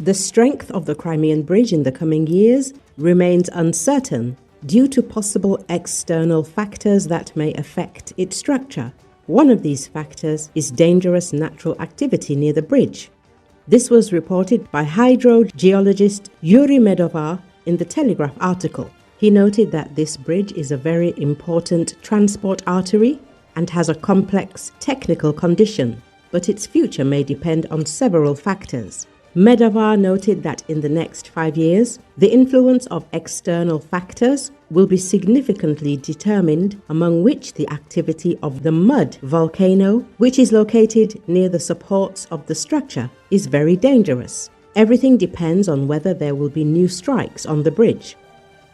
The strength of the Crimean Bridge in the coming years remains uncertain due to possible external factors that may affect its structure. One of these factors is dangerous natural activity near the bridge. This was reported by hydrogeologist Yuriy Medovar in the Telegraf article. He noted that this bridge is a very important transport artery and has a complex technical condition, but its future may depend on several factors. Medovar noted that in the next 5 years, the influence of external factors will be significantly determined, among which the activity of the mud volcano, which is located near the supports of the structure, is very dangerous. Everything depends on whether there will be new strikes on the bridge.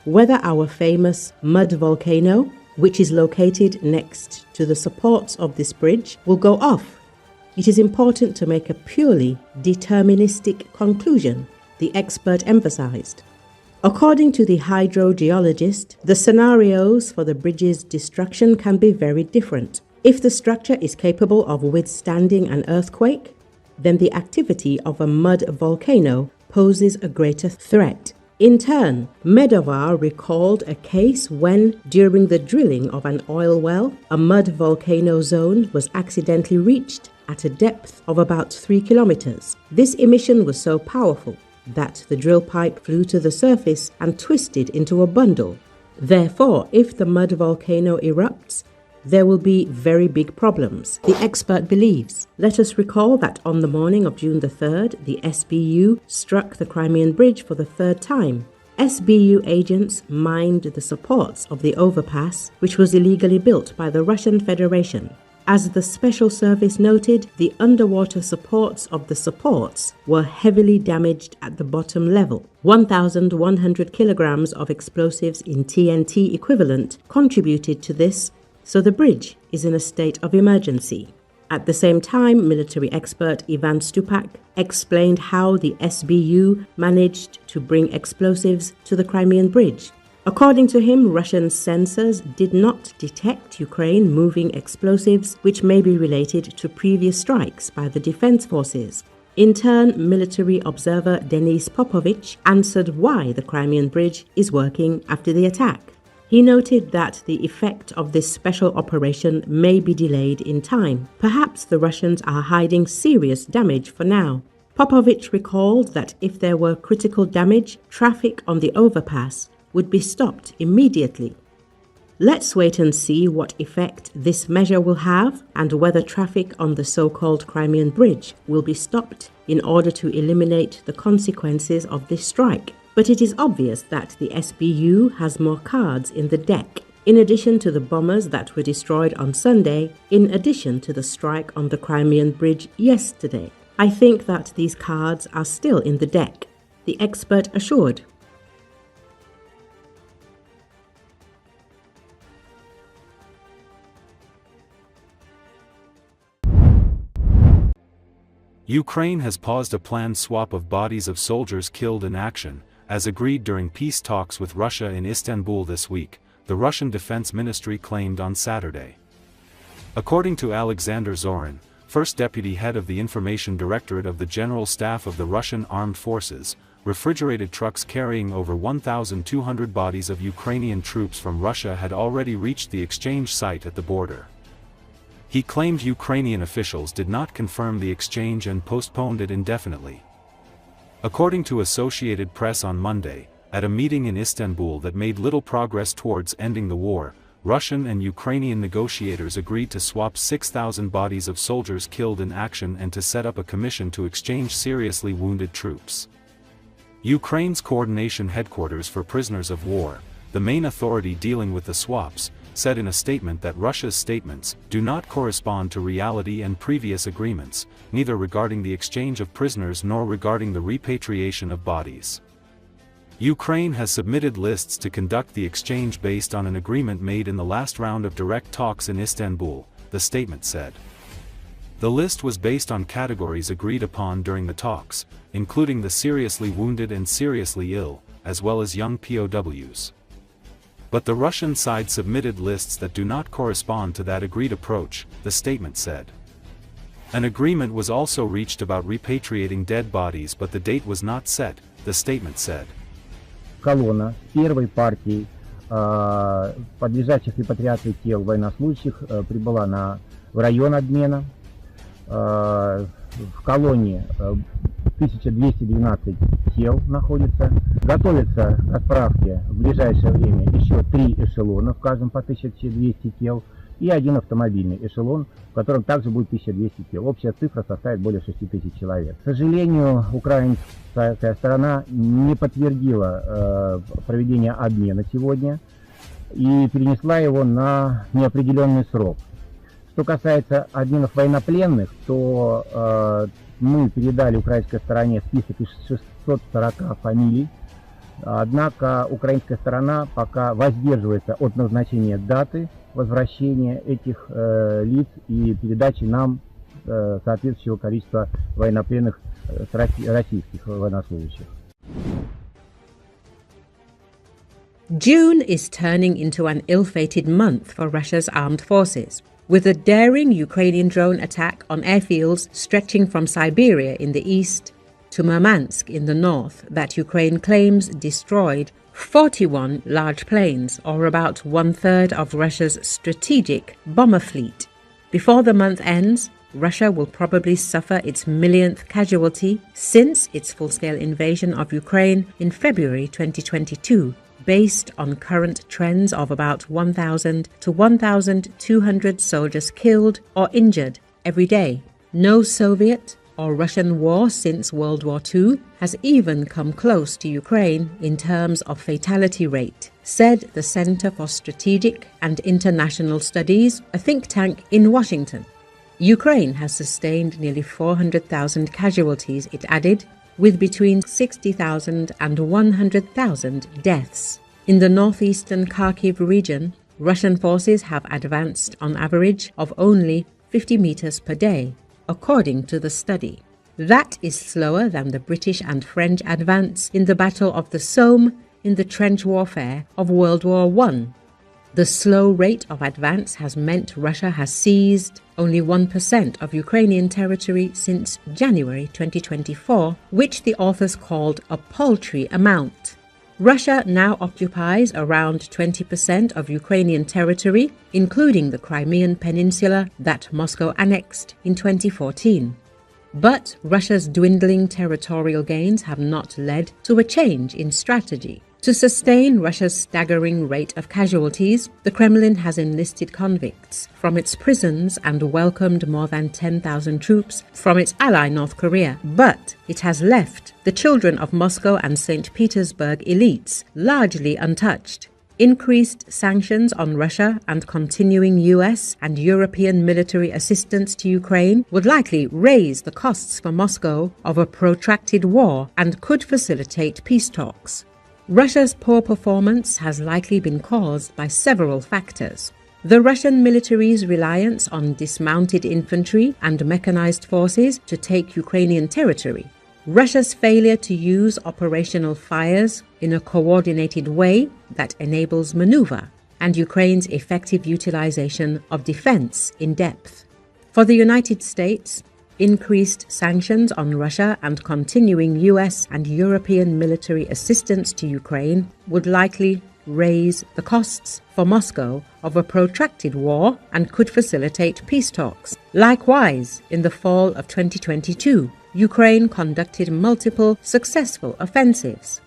Whether our famous mud volcano, which is located next to the supports of this bridge, will go off. It is important to make a purely deterministic conclusion, the expert emphasized. According to the hydrogeologist, the scenarios for the bridge's destruction can be very different. If the structure is capable of withstanding an earthquake, then the activity of a mud volcano poses a greater threat. In turn, Medovar recalled a case when, during the drilling of an oil well, a mud volcano zone was accidentally reached at a depth of about 3 kilometers. This emission was so powerful that the drill pipe flew to the surface and twisted into a bundle. Therefore, if the mud volcano erupts, there will be very big problems, the expert believes. Let us recall that on the morning of June the 3rd, the SBU struck the Crimean Bridge for the third time. SBU agents mined the supports of the overpass, which was illegally built by the Russian Federation. As the special service noted, the underwater supports of the supports were heavily damaged at the bottom level. 1,100 kilograms of explosives in TNT equivalent contributed to this, so the bridge is in a state of emergency. At the same time, military expert Ivan Stupak explained how the SBU managed to bring explosives to the Crimean Bridge. According to him, Russian sensors did not detect Ukraine moving explosives, which may be related to previous strikes by the defense forces. In turn, military observer Denis Popovich answered why the Crimean Bridge is working after the attack. He noted that the effect of this special operation may be delayed in time. Perhaps the Russians are hiding serious damage for now. Popovich recalled that if there were critical damage, traffic on the overpass would be stopped immediately. Let's wait and see what effect this measure will have and whether traffic on the so-called Crimean Bridge will be stopped in order to eliminate the consequences of this strike. But it is obvious that the SBU has more cards in the deck. In addition to the bombers that were destroyed on Sunday, in addition to the strike on the Crimean Bridge yesterday, I think that these cards are still in the deck, the expert assured. Ukraine has paused a planned swap of bodies of soldiers killed in action, as agreed during peace talks with Russia in Istanbul this week, the Russian Defense Ministry claimed on Saturday. According to Alexander Zorin, first deputy head of the Information Directorate of the General Staff of the Russian Armed Forces, refrigerated trucks carrying over 1,200 bodies of Ukrainian troops from Russia had already reached the exchange site at the border. He claimed Ukrainian officials did not confirm the exchange and postponed it indefinitely. According to Associated Press on Monday, at a meeting in Istanbul that made little progress towards ending the war, Russian and Ukrainian negotiators agreed to swap 6,000 bodies of soldiers killed in action and to set up a commission to exchange seriously wounded troops. Ukraine's coordination headquarters for prisoners of war, the main authority dealing with the swaps, said in a statement that Russia's statements do not correspond to reality and previous agreements, neither regarding the exchange of prisoners nor regarding the repatriation of bodies. Ukraine has submitted lists to conduct the exchange based on an agreement made in the last round of direct talks in Istanbul, the statement said. The list was based on categories agreed upon during the talks, including the seriously wounded and seriously ill, as well as young POWs. But the Russian side submitted lists that do not correspond to that agreed approach, the statement said. An agreement was also reached about repatriating dead bodies, but the date was not set, the statement said. Колонна первой партии подлежащих репатриации тел военнослужащих прибыла в район обмена. В колонне 1212 тел находится. Готовится к отправке в ближайшее время еще 3 эшелона, в каждом по 1200 тел, и один автомобильный эшелон, в котором также будет 1200 тел. Общая цифра составит более 6000 человек. К сожалению, украинская сторона не подтвердила проведение обмена сегодня и перенесла его на неопределенный срок. Что касается обменов военнопленных, то мы передали украинской стороне список из 640 фамилий, однако украинская сторона пока воздерживается от назначения даты возвращения этих лиц и передачи нам соответствующего количества военнопленных российских военнослужащих. June is turning into an ill-fated month for Russia's armed forces, with a daring Ukrainian drone attack on airfields stretching from Siberia in the east to Murmansk in the north that Ukraine claims destroyed 41 large planes, or about 1/3 of Russia's strategic bomber fleet. Before the month ends, Russia will probably suffer its millionth casualty since its full-scale invasion of Ukraine in February 2022, based on current trends of about 1,000 to 1,200 soldiers killed or injured every day. No Soviet or Russian war since World War II has even come close to Ukraine in terms of fatality rate, said the Center for Strategic and International Studies, a think tank in Washington. Ukraine has sustained nearly 400,000 casualties, it added, with between 60,000 and 100,000 deaths. In the northeastern Kharkiv region, Russian forces have advanced on average of only 50 meters per day, according to the study. That is slower than the British and French advance in the Battle of the Somme in the trench warfare of World War I. The slow rate of advance has meant Russia has seized only 1% of Ukrainian territory since January 2024, which the authors called a paltry amount. Russia now occupies around 20% of Ukrainian territory, including the Crimean Peninsula that Moscow annexed in 2014. But Russia's dwindling territorial gains have not led to a change in strategy. To sustain Russia's staggering rate of casualties, the Kremlin has enlisted convicts from its prisons and welcomed more than 10,000 troops from its ally North Korea. But it has left the children of Moscow and St. Petersburg elites largely untouched. Increased sanctions on Russia and continuing US and European military assistance to Ukraine would likely raise the costs for Moscow of a protracted war and could facilitate peace talks. Russia's poor performance has likely been caused by several factors. The Russian military's reliance on dismounted infantry and mechanized forces to take Ukrainian territory, Russia's failure to use operational fires in a coordinated way that enables maneuver, and Ukraine's effective utilization of defense in depth. For the United States, increased sanctions on Russia and continuing US and European military assistance to Ukraine would likely raise the costs for Moscow of a protracted war and could facilitate peace talks. Likewise, in the fall of 2022, Ukraine conducted multiple successful offensives.